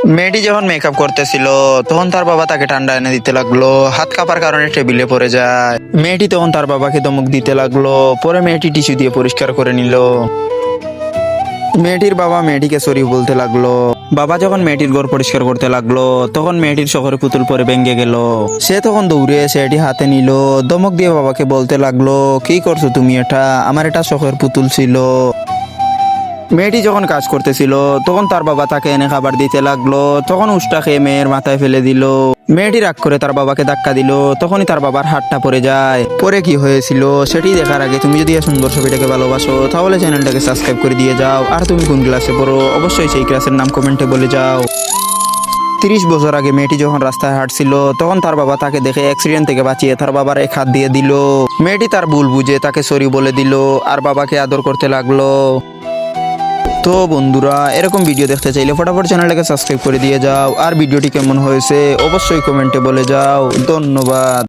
মেয়েটি যখন মেকআপ করতেছিল তখন তার বাবা তাকে ঠান্ডা এনে দিতে লাগলো, হাত কাঁপার কারণে টেবিলে পড়ে যায়। মেয়েটি তখন তার বাবাকে ধমক দিতে লাগলো, পরে মেয়েটি টিস্যু দিয়ে পরিষ্কার করে নিল। মেয়েটির বাবা মেয়েটিকে সরি বলতে লাগলো। বাবা যখন মেয়েটির ঘর পরিষ্কার করতে লাগলো তখন মেয়েটির শখের পুতুল পরে ভেঙে গেল। সে তখন দৌড়ে এসে এটি হাতে নিল, ধমক দিয়ে বাবাকে বলতে লাগলো, কি করছো তুমি, এটা আমার এটা শখের পুতুল ছিল। মেয়েটি যখন কাজ করতেছিল তখন তার বাবা তাকে এনে খাবার দিতে লাগলো, তখন উষ্টা খেয়ে মেয়ের মাথায় ফেলে দিল। মেয়েটি রাগ করে তার বাবাকে ধাক্কা দিল, তখনই তার বাবার হাতটা পড়ে যায়। পরে কি হয়েছিল সেটি দেখার আগে তুমি যদি এই সুন্দর ছবিটাকে ভালোবাসো তাহলে চ্যানেলটাকে সাবস্ক্রাইব করে দিয়ে যাও। আর তুমি কোন ক্লাসে পড়ো অবশ্যই সেই ক্লাসের নাম কমেন্টে বলে যাও। 30 বছর আগে মেয়েটি যখন রাস্তায় হাঁটছিল তখন তার বাবা তাকে দেখে অ্যাক্সিডেন্ট থেকে বাঁচিয়ে তার বাবার এক হাত দিয়ে দিল। মেয়েটি তার ভুল বুঝে তাকে সরি বলে দিল আর বাবাকে আদর করতে লাগলো। তো বন্ধুরা, এরকম ভিডিও দেখতে চাইলে ফটাফট চ্যানেলটাকে সাবস্ক্রাইব করে দিয়ে যাও। আর ভিডিওটি কেমন হয়েছে অবশ্যই কমেন্টে বলে যাও। ধন্যবাদ।